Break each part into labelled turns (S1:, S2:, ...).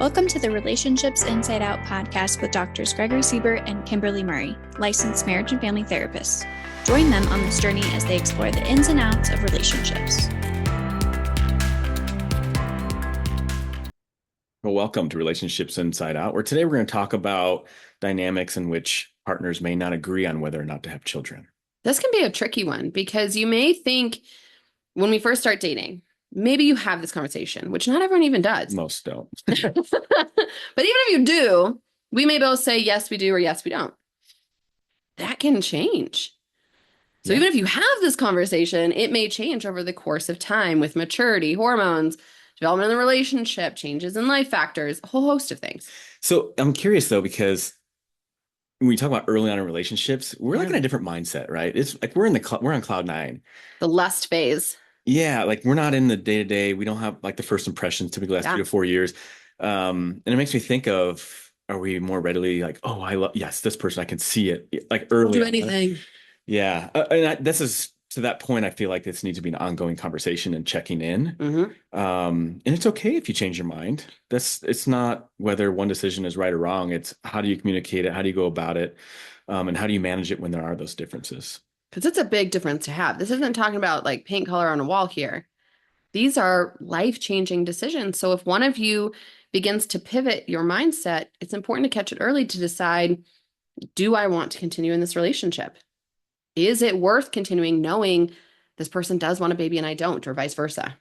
S1: Welcome to the Relationships Inside Out podcast with Doctors Gregory Siebert and Kimberly Murray, licensed marriage and family therapists. Join them on this journey as they explore the ins and outs of relationships.
S2: Well, welcome to Relationships Inside Out, where today we're going to talk about dynamics in which partners may not agree on whether or not to have children.
S3: This can be a tricky one because you may think when we first start dating, maybe you have this conversation, which not everyone even does.
S2: Most don't.
S3: But even if you do, we may both say, yes, we do, or yes, we don't. That can change. So even if you have this conversation, it may change over the course of time with maturity, hormones, development in the relationship, changes in life factors, a whole host of things.
S2: So I'm curious though, because when we talk about early on in relationships, we're like in a different mindset, right? It's like we're on cloud nine.
S3: The lust phase.
S2: Yeah, like we're not in the day-to-day. We don't have like the first impressions typically last 3 to 4 years. And it makes me think of, are we more readily like, oh, yes, this person, I can see it like early.
S3: Don't do anything.
S2: Yeah. This is to that point, I feel like this needs to be an ongoing conversation and checking in. And it's okay if you change your mind. It's not whether one decision is right or wrong. It's how do you communicate it? How do you go about it? And how do you manage it when there are those differences?
S3: Because it's a big difference to have. This isn't talking about like paint color on a wall here. These are life-changing decisions. So if one of you begins to pivot your mindset, it's important to catch it early to decide, do I want to continue in this relationship? Is it worth continuing knowing this person does want a baby and I don't, or vice versa?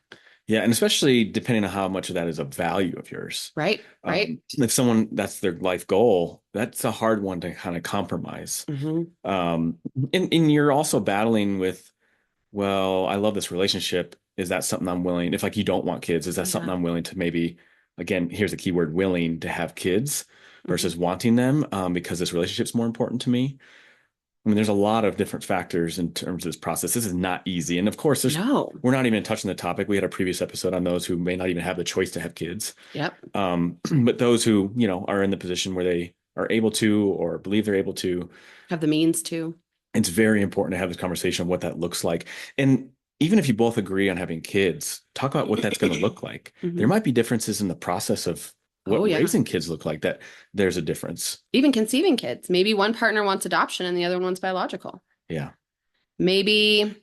S2: Yeah. And especially depending on how much of that is a value of yours.
S3: Right.
S2: If someone, that's their life goal, that's a hard one to kind of compromise. And you're also battling with, well, I love this relationship. Is that something I'm willing, if like you don't want kids, is that something I'm willing to maybe, again, here's the key word, willing to have kids versus wanting them because this relationship's more important to me? I mean, there's a lot of different factors in terms of this process. This is not easy. And of course, we're not even touching the topic. We had a previous episode on those who may not even have the choice to have kids.
S3: Yep.
S2: But those who, are in the position where they are able to or believe they're able to.
S3: Have the means to.
S2: It's very important to have this conversation of what that looks like. And even if you both agree on having kids, talk about what that's going to look like. There might be differences in the process of what raising kids look like, that there's a difference.
S3: Even conceiving kids. Maybe one partner wants adoption and the other one wants biological.
S2: Yeah.
S3: Maybe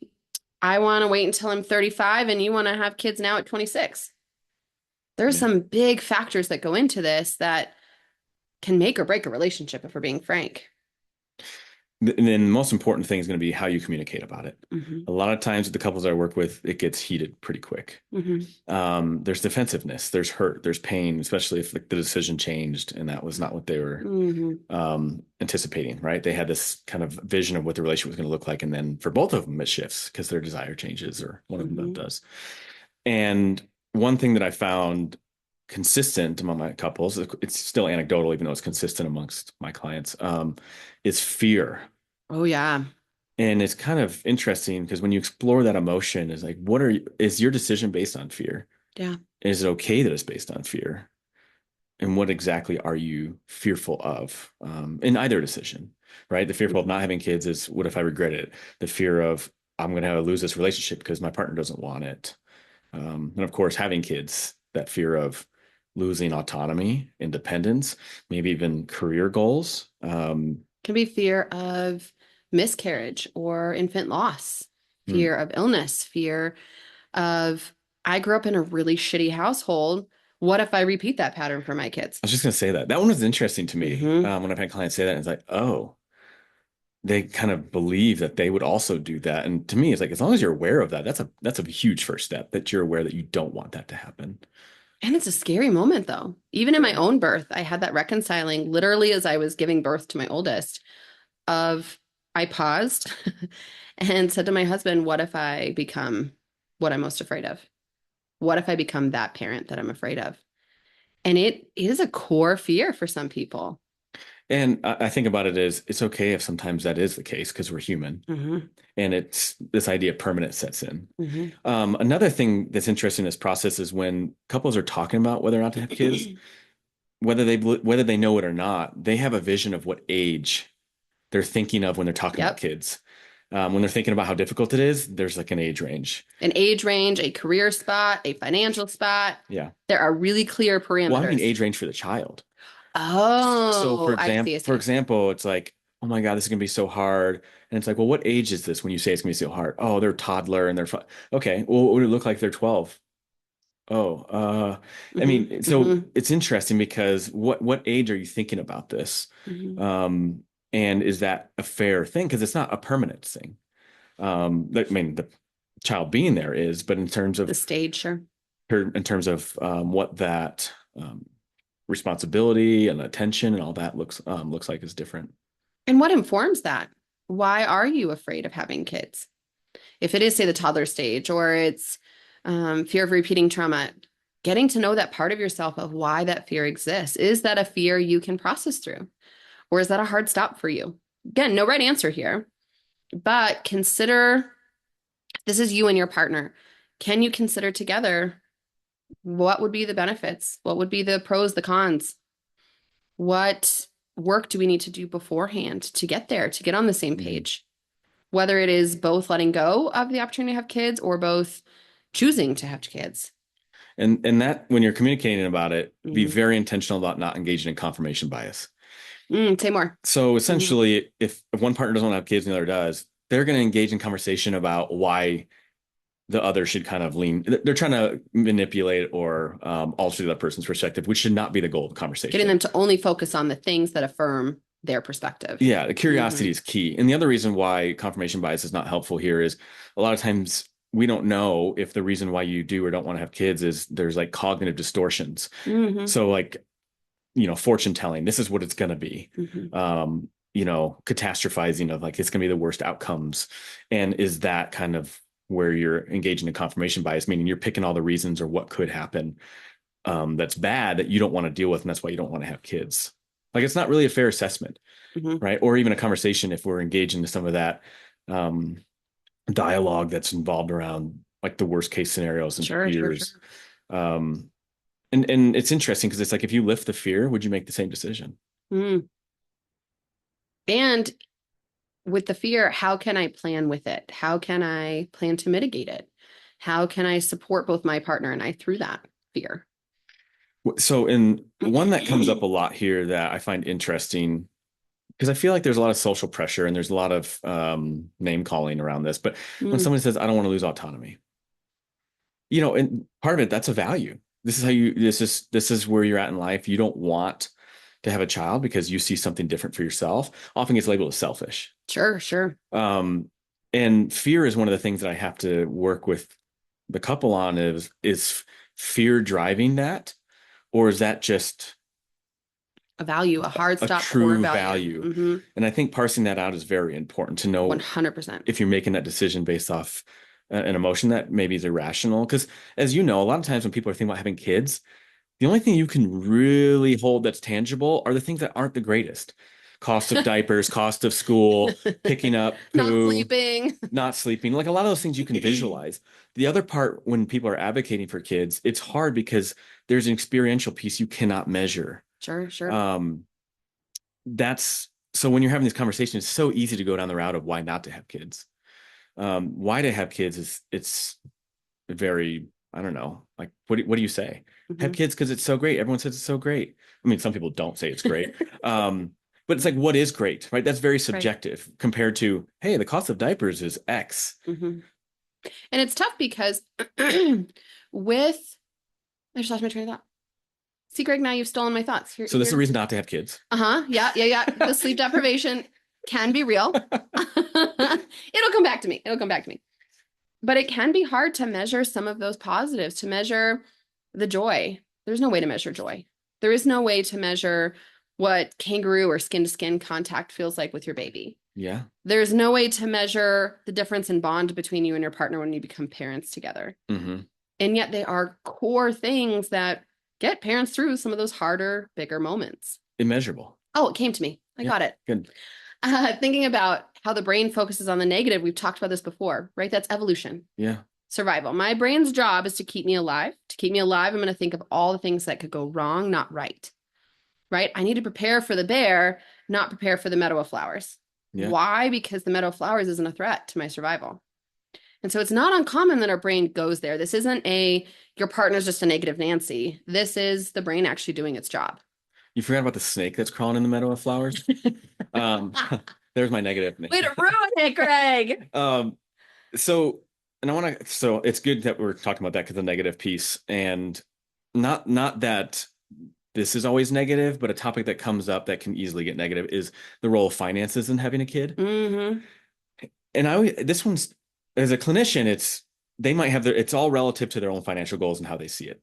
S3: I want to wait until I'm 35 and you want to have kids now at 26. There's some big factors that go into this that can make or break a relationship, if we're being frank.
S2: And then the most important thing is going to be how you communicate about it. A lot of times with the couples I work with, it gets heated pretty quick. There's defensiveness, there's hurt, there's pain, especially if the decision changed and that was not what they were anticipating, right? They had this kind of vision of what the relationship was going to look like. And then for both of them, it shifts because their desire changes or one of them does. And one thing that I found consistent among my couples, it's still anecdotal, even though it's consistent amongst my clients, is fear.
S3: Oh, yeah.
S2: And it's kind of interesting because when you explore that emotion, is like, is your decision based on fear?
S3: Yeah.
S2: Is it okay that it's based on fear? And what exactly are you fearful of in either decision, right? The fearful of not having kids is, what if I regret it? The fear of, I'm going to lose this relationship because my partner doesn't want it. And of course, having kids, that fear of losing autonomy, independence, maybe even career goals.
S3: Can be fear of miscarriage or infant loss, fear of illness, fear of, I grew up in a really shitty household. What if I repeat that pattern for my kids?
S2: I was just going to say that. That one was interesting to me when I've had clients say that. And it's like, oh, they kind of believe that they would also do that. And to me, it's like, as long as you're aware of that, that's a huge first step, that you're aware that you don't want that to happen.
S3: And it's a scary moment, though. Even in my own birth, I had that reconciling literally as I was giving birth to my oldest I paused and said to my husband, what if I become what I'm most afraid of? What if I become that parent that I'm afraid of? And it is a core fear for some people.
S2: And I think about it as, it's okay if sometimes that is the case because we're human. And it's this idea of permanence sets in. Another thing that's interesting in this process is when couples are talking about whether or not to have kids, whether they know it or not, they have a vision of what age they're thinking of when they're talking about kids. When they're thinking about how difficult it is, there's like an age range.
S3: An age range, a career spot, a financial spot.
S2: Yeah.
S3: There are really clear parameters.
S2: Well, I mean age range for the child.
S3: Oh,
S2: So
S3: I see.
S2: for example, it's like, oh my God, this is gonna be so hard. And it's like, well, what age is this when you say it's gonna be so hard? Oh, they're a toddler and okay. Well, what would it look like if they're 12? Oh, I mean, so it's interesting because what age are you thinking about this? And is that a fair thing? Because it's not a permanent thing. I mean, the child being there is, but in terms of
S3: the stage, sure.
S2: In terms of what that responsibility and attention and all that looks like is different.
S3: And what informs that? Why are you afraid of having kids? If it is, say, the toddler stage, or it's fear of repeating trauma, getting to know that part of yourself of why that fear exists. Is that a fear you can process through? Or is that a hard stop for you? Again, no right answer here, but consider, this is you and your partner. Can you consider together what would be the benefits? What would be the pros, the cons? What work do we need to do beforehand to get there, to get on the same page? Whether it is both letting go of the opportunity to have kids or both choosing to have kids.
S2: And that when you're communicating about it, be very intentional about not engaging in confirmation bias.
S3: Say more.
S2: So essentially, if one partner doesn't want to have kids and the other does, they're going to engage in conversation about why the other should kind of lean. They're trying to manipulate or alter the other person's perspective, which should not be the goal of the conversation.
S3: Getting them to only focus on the things that affirm their perspective.
S2: Yeah, the curiosity is key. And the other reason why confirmation bias is not helpful here is a lot of times we don't know if the reason why you do or don't want to have kids is there's like cognitive distortions. So like, fortune telling, this is what it's going to be. Catastrophizing of like, it's going to be the worst outcomes. And is that kind of where you're engaging in confirmation bias, meaning you're picking all the reasons or what could happen that's bad that you don't want to deal with. And that's why you don't want to have kids. Like, it's not really a fair assessment, right? Or even a conversation if we're engaged into some of that dialogue that's involved around like the worst case scenarios and fears. And it's interesting because it's like, if you lift the fear, would you make the same decision?
S3: And with the fear, how can I plan with it? How can I plan to mitigate it? How can I support both my partner and I through that fear?
S2: So, in one that comes up a lot here that I find interesting, because I feel like there's a lot of social pressure and there's a lot of name calling around this. But when someone says, I don't want to lose autonomy, and part of it, that's a value. This is where you're at in life. You don't want to have a child because you see something different for yourself. Often gets labeled as selfish.
S3: Sure.
S2: And fear is one of the things that I have to work with the couple on is fear driving that? Or is that just
S3: a value, a hard stop,
S2: a true value? And I think parsing that out is very important to know
S3: 100%
S2: if you're making that decision based off an emotion that maybe is irrational. Because as you know, a lot of times when people are thinking about having kids, the only thing you can really hold that's tangible are the things that aren't the greatest. Cost of diapers, cost of school, picking up poo, not sleeping. Like a lot of those things you can visualize. The other part, when people are advocating for kids, it's hard because there's an experiential piece you cannot measure.
S3: Sure.
S2: So when you're having this conversation, it's so easy to go down the route of why not to have kids. Why to have kids it's very, I don't know, like, what do you say? Have kids because it's so great. Everyone says it's so great. I mean, some people don't say it's great. But it's like, what is great, right? That's very subjective compared to, hey, the cost of diapers is X.
S3: And it's tough because I just lost my train of thought. See, Greg, now you've stolen my thoughts.
S2: So this is the reason not to have kids.
S3: Yeah. The sleep deprivation can be real. It'll come back to me. But it can be hard to measure some of those positives, to measure the joy. There's no way to measure joy. There is no way to measure what kangaroo or skin-to-skin contact feels like with your baby.
S2: Yeah.
S3: There's no way to measure the difference in bond between you and your partner when you become parents together. And yet they are core things that get parents through some of those harder, bigger moments.
S2: Immeasurable.
S3: Oh, it came to me. I got it.
S2: Good.
S3: Thinking about how the brain focuses on the negative. We've talked about this before, right? That's evolution.
S2: Yeah.
S3: Survival. My brain's job is to keep me alive. To keep me alive, I'm going to think of all the things that could go wrong, not right. Right? I need to prepare for the bear, not prepare for the meadow of flowers.
S2: Yeah.
S3: Why? Because the meadow of flowers isn't a threat to my survival. And so it's not uncommon that our brain goes there. This isn't your partner's just a negative Nancy. This is the brain actually doing its job.
S2: You forgot about the snake that's crawling in the meadow of flowers. There's my negative.
S3: Way to ruin it, Greg.
S2: So it's good that we're talking about that, because the negative piece, and not that this is always negative, but a topic that comes up that can easily get negative is the role of finances in having a kid.
S3: Mm-hmm.
S2: And this one's, as a clinician, they might have it's all relative to their own financial goals and how they see it.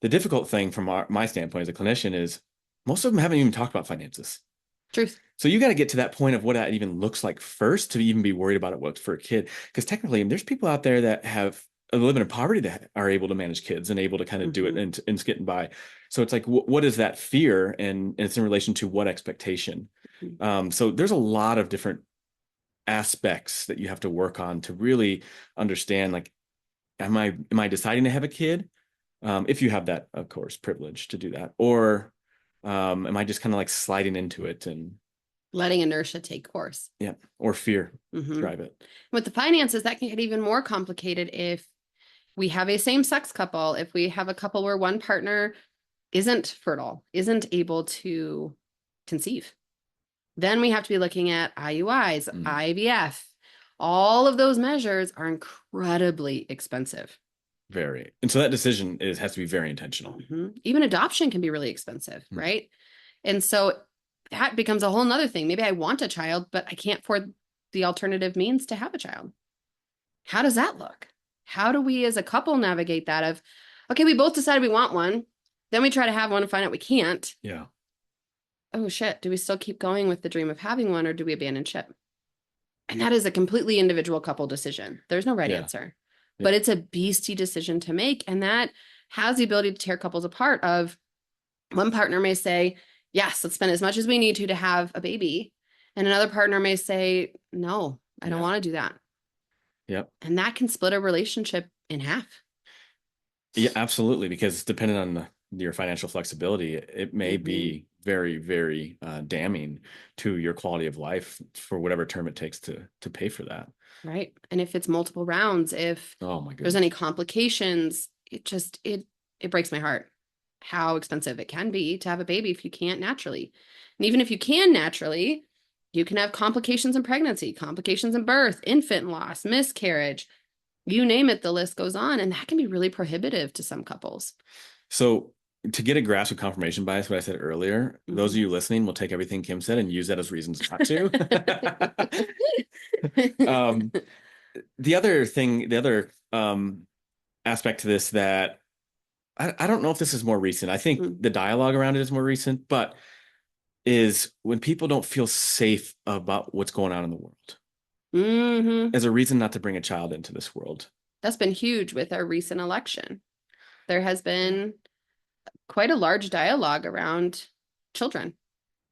S2: The difficult thing from my standpoint as a clinician is most of them haven't even talked about finances.
S3: Truth.
S2: So you got to get to that point of what that even looks like first to even be worried about it for a kid. Because technically, there's people out there that have living in poverty that are able to manage kids and able to kind of do it and getting by. So it's like, what is that fear? And it's in relation to what expectation. So there's a lot of different aspects that you have to work on to really understand, like, am I deciding to have a kid? If you have that, of course, privilege to do that, or am I just kind of like sliding into it and
S3: letting inertia take course?
S2: Yeah, or fear drive it.
S3: With the finances, that can get even more complicated if we have a same-sex couple, if we have a couple where one partner isn't fertile, isn't able to conceive. Then we have to be looking at IUIs, IVF. All of those measures are incredibly expensive.
S2: Very. And so that decision has to be very intentional.
S3: Even adoption can be really expensive, right? And so that becomes a whole nother thing. Maybe I want a child, but I can't afford the alternative means to have a child. How does that look? How do we as a couple navigate that of, okay, we both decided we want one. Then we try to have one and find out we can't.
S2: Yeah.
S3: Oh shit. Do we still keep going with the dream of having one, or do we abandon ship? And that is a completely individual couple decision. There's no right answer, but it's a beastie decision to make. And that has the ability to tear couples apart. Of one partner may say, yes, let's spend as much as we need to have a baby. And another partner may say, no, I don't want to do that.
S2: Yep.
S3: And that can split a relationship in half.
S2: Yeah, absolutely. Because depending on your financial flexibility, it may be very, very damning to your quality of life for whatever term it takes to pay for that.
S3: Right. And if it's multiple rounds, if there's any complications, it breaks my heart how expensive it can be to have a baby if you can't naturally. And even if you can naturally, you can have complications in pregnancy, complications in birth, infant loss, miscarriage, you name it, the list goes on. And that can be really prohibitive to some couples. So
S2: to get a grasp of confirmation bias, what I said earlier, those of you listening will take everything Kim said and use that as reasons not to. The other aspect to this that I don't know if this is more recent. I think the dialogue around it is more recent, but is when people don't feel safe about what's going on in the world as a reason not to bring a child into this world.
S3: That's been huge with our recent election. There has been quite a large dialogue around children,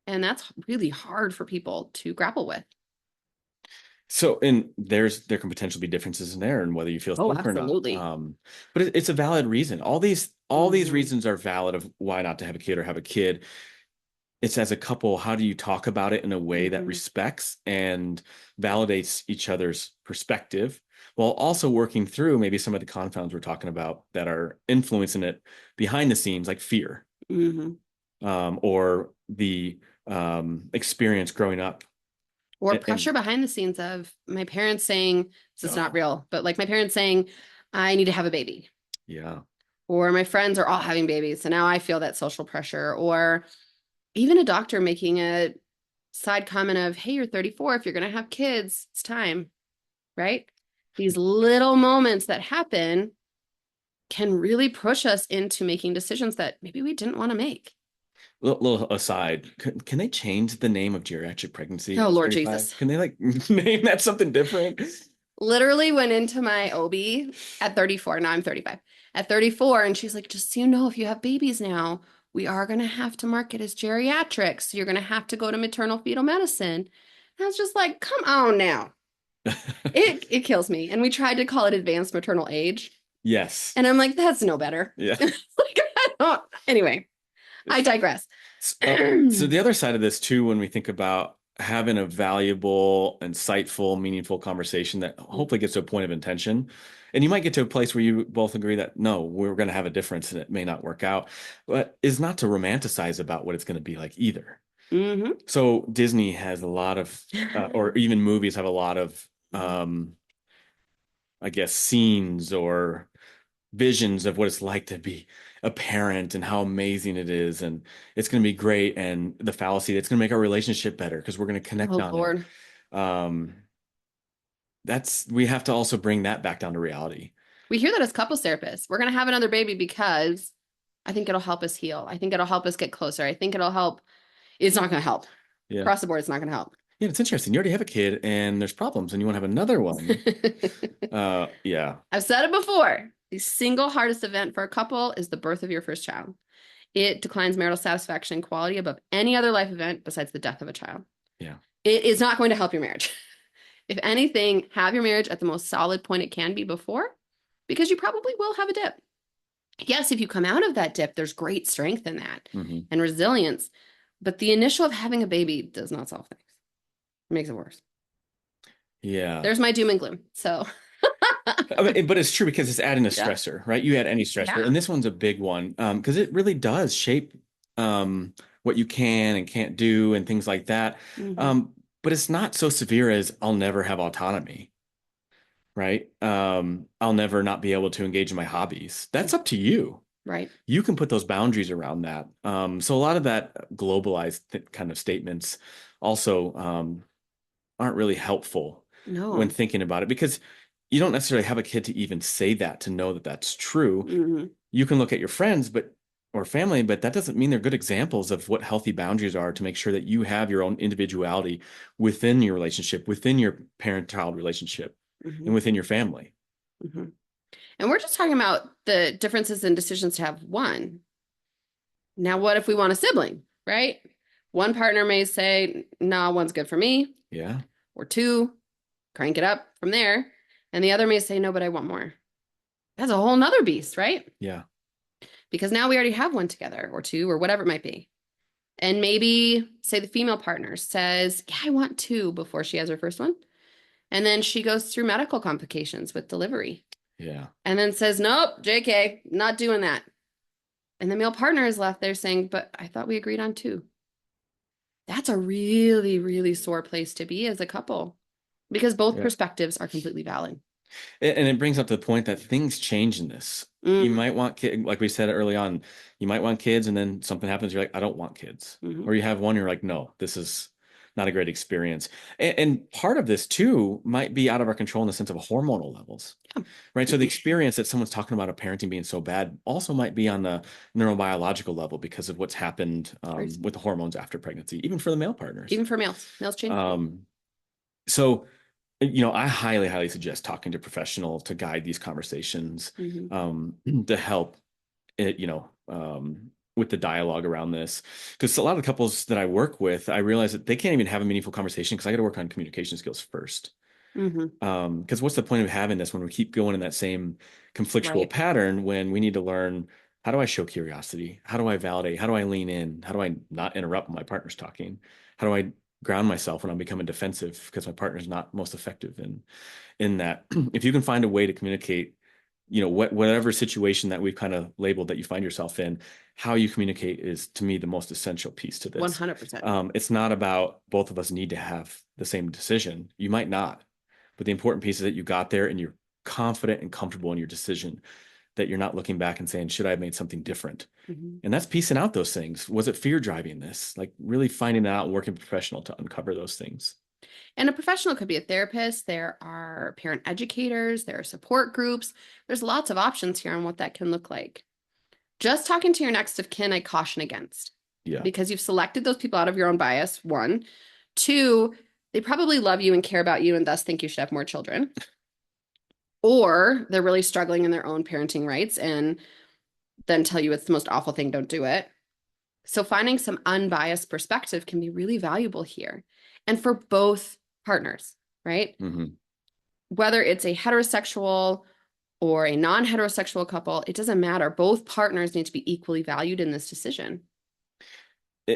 S3: and that's really hard for people to grapple with.
S2: So, and there can potentially be differences in there and whether you feel safe or not. But it's a valid reason. All these reasons are valid of why not to have a kid or have a kid. It's as a couple, how do you talk about it in a way that respects and validates each other's perspective, while also working through maybe some of the confounds we're talking about that are influencing it behind the scenes, like fear, or the experience growing up.
S3: Or pressure behind the scenes of my parents saying, this is not real, but like my parents saying, I need to have a baby.
S2: Yeah.
S3: Or my friends are all having babies, so now I feel that social pressure. Or even a doctor making a side comment of, hey, you're 34. If you're going to have kids, it's time, right? These little moments that happen can really push us into making decisions that maybe we didn't want to make.
S2: Little aside, can they change the name of geriatric pregnancy?
S3: Oh, Lord Jesus.
S2: Can they name that something different?
S3: Literally went into my OB at 34. Now I'm 35. At 34, and she's like, just so you know, if you have babies now, we are going to have to mark it as geriatrics. So you're going to have to go to maternal fetal medicine. And I was just like, come on now. It kills me. And we tried to call it advanced maternal age.
S2: Yes.
S3: And I'm like, that's no better.
S2: Yeah.
S3: Anyway, I digress.
S2: So the other side of this too, when we think about having a valuable, insightful, meaningful conversation that hopefully gets to a point of intention. And you might get to a place where you both agree that no, we're going to have a difference and it may not work out, but is not to romanticize about what it's going to be like either.
S3: Mm-hmm.
S2: So Disney has a lot of, or even movies have a lot of, I guess, scenes or visions of what it's like to be a parent and how amazing it is. And it's going to be great. And the fallacy that's going to make our relationship better because we're going to connect on
S3: Lord.
S2: it. We have to also bring that back down to reality.
S3: We hear that as couples therapists. We're going to have another baby because I think it'll help us heal. I think it'll help us get closer. I think it'll help. It's not going to help.
S2: Yeah.
S3: Across the board, it's not going to help.
S2: Yeah, it's interesting. You already have a kid and there's problems and you want to have another one. Yeah.
S3: I've said it before. The single hardest event for a couple is the birth of your first child. It declines marital satisfaction and quality above any other life event besides the death of a child.
S2: Yeah.
S3: It is not going to help your marriage. If anything, have your marriage at the most solid point it can be before, because you probably will have a dip. Yes, if you come out of that dip, there's great strength in that and resilience. But the initial of having a baby does not solve things. It makes it worse.
S2: Yeah.
S3: There's my doom and gloom. So
S2: but it's true because it's adding a stressor, right? You add any stressor, and this one's a big one because it really does shape what you can and can't do and things like that. But it's not so severe as I'll never have autonomy, right? I'll never not be able to engage in my hobbies. That's up to you.
S3: Right.
S2: You can put those boundaries around that. So a lot of that globalized kind of statements also aren't really helpful when thinking about it, because you don't necessarily have a kid to even say that, to know that that's true. You can look at your friends, or family, but that doesn't mean they're good examples of what healthy boundaries are to make sure that you have your own individuality within your relationship, within your parent-child relationship, and within your family.
S3: And we're just talking about the differences in decisions to have one. Now, what if we want a sibling, right? One partner may say, no, one's good for me.
S2: Yeah.
S3: Or two, crank it up from there. And the other may say, no, but I want more. That's a whole nother beast, right?
S2: Yeah.
S3: Because now we already have one together, or two, or whatever it might be. And maybe, say the female partner says, yeah, I want two, before she has her first one. And then she goes through medical complications with delivery.
S2: Yeah.
S3: And then says, nope, JK, not doing that. And the male partner is left there saying, but I thought we agreed on two. That's a really, really sore place to be as a couple, because both perspectives are completely valid.
S2: And it brings up the point that things change in this. You might want kids, like we said early on, you might want kids, and then something happens, you're like, I don't want kids. Or you have one, you're like, no, this is not a great experience. And part of this too might be out of our control in the sense of hormonal levels, right? So the experience that someone's talking about a parenting being so bad also might be on the neurobiological level because of what's happened with the hormones after pregnancy, even for the male partners.
S3: Even for males change.
S2: So, I highly, highly suggest talking to a professional to guide these conversations, to help it, with the dialogue around this. Because a lot of the couples that I work with, I realize that they can't even have a meaningful conversation because I got to work on communication skills first. Because what's the point of having this when we keep going in that same conflictual pattern, when we need to learn, how do I show curiosity? How do I validate? How do I lean in? How do I not interrupt when my partner's talking? How do I ground myself when I'm becoming defensive because my partner's not most effective in that? If you can find a way to communicate, whatever situation that we've kind of labeled that you find yourself in, how you communicate is, to me, the most essential piece to this.
S3: 100%.
S2: It's not about both of us need to have the same decision. You might not, but the important piece is that you got there and you're confident and comfortable in your decision, that you're not looking back and saying, should I have made something different? And that's piecing out those things. Was it fear driving this? Like really finding out and working professional to uncover those things.
S3: And a professional could be a therapist. There are parent educators. There are support groups. There's lots of options here on what that can look like. Just talking to your next of kin, I caution against.
S2: Yeah.
S3: Because you've selected those people out of your own bias, one. Two, they probably love you and care about you and thus think you should have more children. Or they're really struggling in their own parenting rights and then tell you it's the most awful thing, don't do it. So finding some unbiased perspective can be really valuable here. And for both partners, right? Whether it's a heterosexual or a non-heterosexual couple, it doesn't matter. Both partners need to be equally valued in this decision.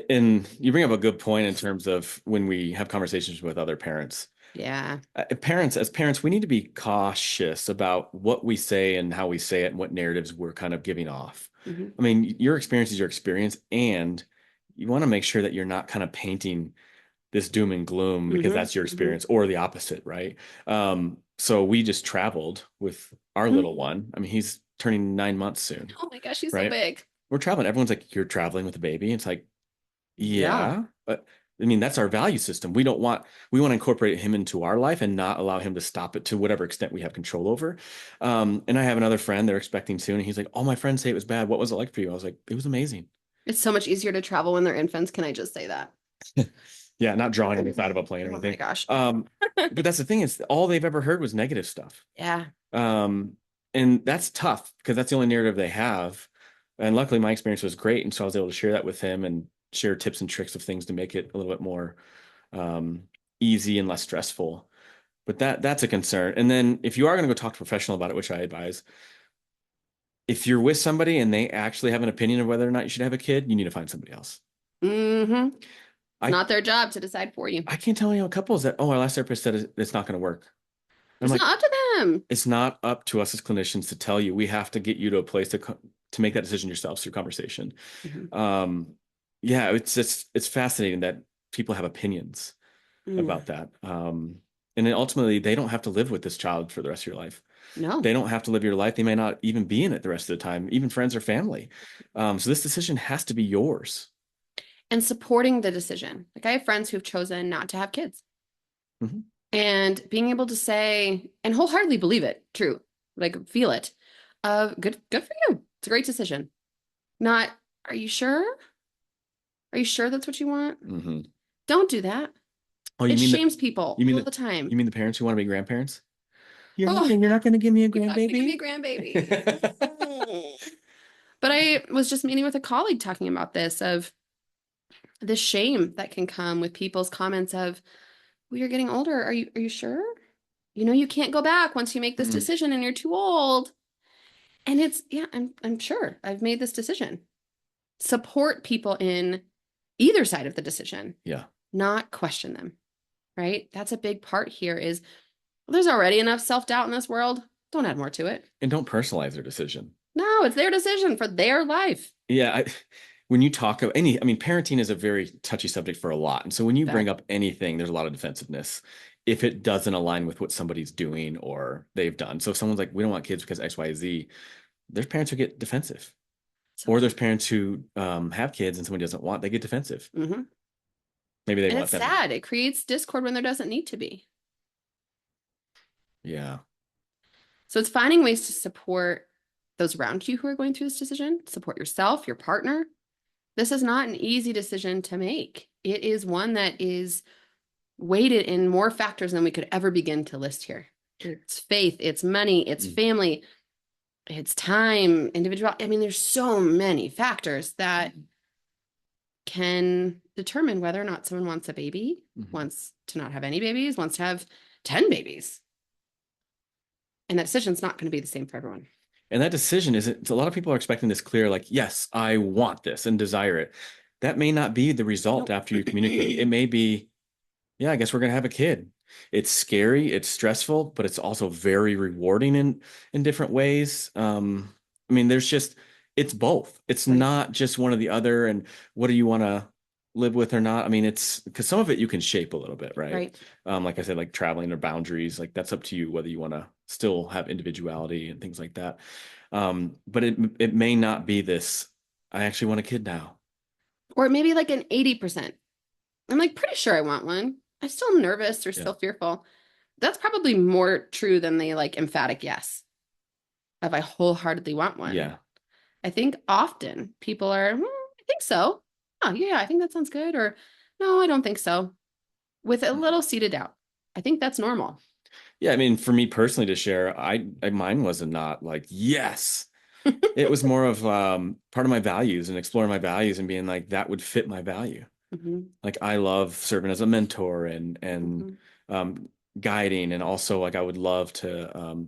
S2: And you bring up a good point in terms of when we have conversations with other parents.
S3: Yeah.
S2: As parents, we need to be cautious about what we say and how we say it and what narratives we're kind of giving off.
S3: Mm-hmm.
S2: I mean, your experience is your experience, and you want to make sure that you're not kind of painting this doom and gloom because that's your experience or the opposite, right? So we just traveled with our little one. I mean, he's turning 9 months soon.
S3: Oh my gosh, he's so
S2: right?
S3: big.
S2: We're traveling. Everyone's like, you're traveling with a baby. It's like,
S3: Yeah.
S2: yeah, but I mean, that's our value system. We want to incorporate him into our life and not allow him to stop it to whatever extent we have control over. And I have another friend they're expecting soon, and he's like, all my friends say it was bad. What was it like for you? I was like, it was amazing.
S3: It's so much easier to travel when they're infants. Can I just say that?
S2: Yeah, not drawing on the side of a plane or anything.
S3: Oh my gosh.
S2: But that's the thing is all they've ever heard was negative stuff.
S3: Yeah.
S2: And that's tough because that's the only narrative they have. And luckily my experience was great. And so I was able to share that with him and share tips and tricks of things to make it a little bit more easy and less stressful. But that's a concern. And then if you are going to go talk to a professional about it, which I advise, if you're with somebody and they actually have an opinion of whether or not you should have a kid, you need to find somebody else.
S3: Mm-hmm. Not their job to decide for you.
S2: I can't tell you couples that, our last therapist said it's not going to work.
S3: It's not up to them.
S2: It's not up to us as clinicians to tell you. We have to get you to a place to make that decision yourselves through conversation. Mm-hmm. Yeah, it's fascinating that people have opinions about that. And then ultimately, they don't have to live with this child for the rest of your life.
S3: No.
S2: They don't have to live your life. They may not even be in it the rest of the time, even friends or family. So this decision has to be yours.
S3: And supporting the decision. Like I have friends who've chosen not to have kids. Mm-hmm. And being able to say, and wholeheartedly believe it, true, like feel it, good for you. It's a great decision. Not, are you sure? Are you sure that's what you want? Mm-hmm. Don't do that. Oh, it shames people all the time.
S2: You mean the parents who want to be grandparents? You're not going to give me a grandbaby?
S3: Give me a grandbaby. But I was just meeting with a colleague talking about this, of the shame that can come with people's comments of, well, you're getting older. Are you sure? You can't go back once you make this decision and you're too old. And it's, yeah, I'm sure I've made this decision. Support people in either side of the decision.
S2: Yeah.
S3: Not question them, right? That's a big part here is there's already enough self-doubt in this world. Don't add more to it.
S2: And don't personalize their decision.
S3: No, it's their decision for their life.
S2: Yeah. When you talk of parenting is a very touchy subject for a lot. And so when you bring up anything, there's a lot of defensiveness if it doesn't align with what somebody's doing or they've done. So if someone's like, we don't want kids because X, Y, Z, there's parents who get defensive. Or there's parents who have kids and somebody doesn't want, they get defensive. Mm-hmm. Maybe they want
S3: them. And it's sad. It creates discord when there doesn't need to be.
S2: Yeah.
S3: So it's finding ways to support those around you who are going through this decision, support yourself, your partner. This is not an easy decision to make. It is one that is weighted in more factors than we could ever begin to list here. It's faith, it's money, it's family, it's time, individual. I mean, there's so many factors that can determine whether or not someone wants a baby, wants to not have any babies, wants to have 10 babies. And that decision's not going to be the same for everyone.
S2: And that decision isn't, a lot of people are expecting this clear, like, yes, I want this and desire it. That may not be the result after you communicate. It may be, yeah, I guess we're going to have a kid. It's scary, it's stressful, but it's also very rewarding in different ways. It's both. It's not just one or the other. And what do you want to live with or not? I mean, it's because some of it you can shape a little bit, right? Like I said, like traveling or boundaries, like that's up to you whether you want to still have individuality and things like that. But it may not be this, I actually want a kid now.
S3: Or maybe like an 80%. I'm like pretty sure I want one. I'm still nervous or still fearful. That's probably more true than the like emphatic yes of I wholeheartedly want one.
S2: Yeah.
S3: I think often people are, I think so. Oh, yeah, I think that sounds good. Or no, I don't think so. With a little seeded doubt. I think that's normal.
S2: Yeah. I mean, for me personally to share, mine was not like, yes. It was more of part of my values and exploring my values and being like, that would fit my value. Like I love serving as a mentor and guiding. And also like, I would love to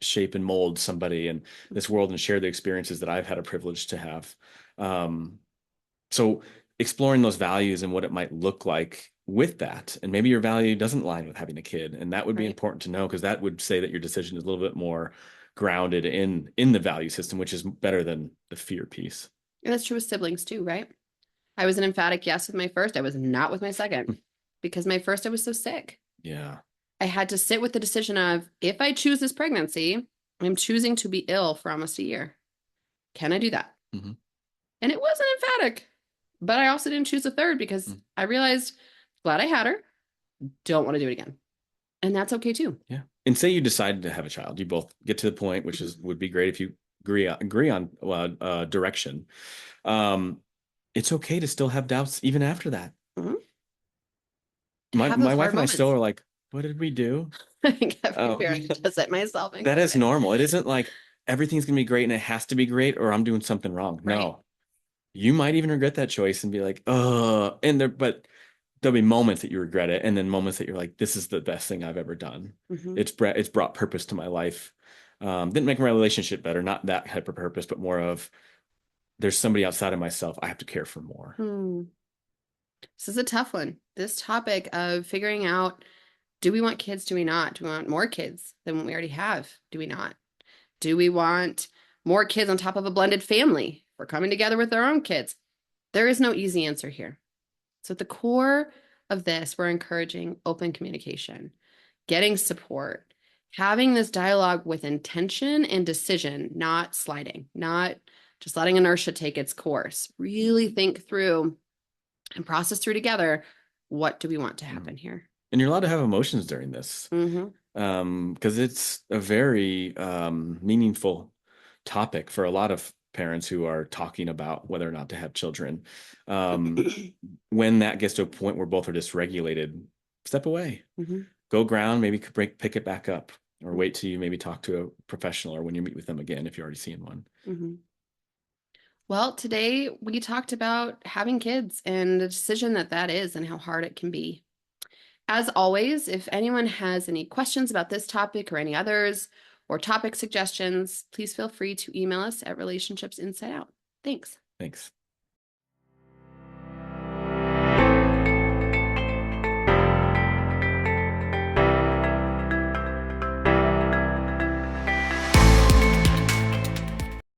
S2: shape and mold somebody in this world and share the experiences that I've had a privilege to have. So exploring those values and what it might look like with that. And maybe your value doesn't line with having a kid. And that would be important to know, because that would say that your decision is a little bit more grounded in the value system, which is better than the fear piece.
S3: And that's true with siblings too, right? I was an emphatic yes with my first. I was not with my second, because my first, I was so sick.
S2: Yeah.
S3: I had to sit with the decision of, if I choose this pregnancy, I'm choosing to be ill for almost a year. Can I do that?
S2: Mm-hmm.
S3: And it wasn't emphatic, but I also didn't choose a third because I realized, glad I had her, don't want to do it again. And that's okay too.
S2: Yeah. And say you decided to have a child, you both get to the point, which would be great if you agree on direction. It's okay to still have doubts even after that.
S3: Mm-hmm.
S2: My wife and I still are like, what did we do?
S3: I think every parent does it, myself.
S2: That is normal. It isn't like everything's going to be great and it has to be great, or I'm doing something wrong. Right. No, you might even regret that choice and be like, oh, but there'll be moments that you regret it. And then moments that you're like, this is the best thing I've ever done. Mm-hmm. It's brought purpose to my life. Didn't make my relationship better, not that type of purpose, but more of, there's somebody outside of myself I have to care for more.
S3: This is a tough one. This topic of figuring out, do we want kids? Do we not? Do we want more kids than what we already have? Do we not? Do we want more kids on top of a blended family? We're coming together with our own kids. There is no easy answer here. So at the core of this, we're encouraging open communication, getting support, having this dialogue with intention and decision, not sliding, not just letting inertia take its course. Really think through and process through together, what do we want to happen here?
S2: And you're allowed to have emotions during this, because it's a very meaningful topic for a lot of parents who are talking about whether or not to have children. When that gets to a point where both are dysregulated, step away, go ground, maybe pick it back up, or wait till you maybe talk to a professional, or when you meet with them again, if you're already seeing one.
S3: Well, today we talked about having kids and the decision that is and how hard it can be. As always, if anyone has any questions about this topic or any others, or topic suggestions, please feel free to email us at Relationships Inside Out. Thanks.
S2: Thanks.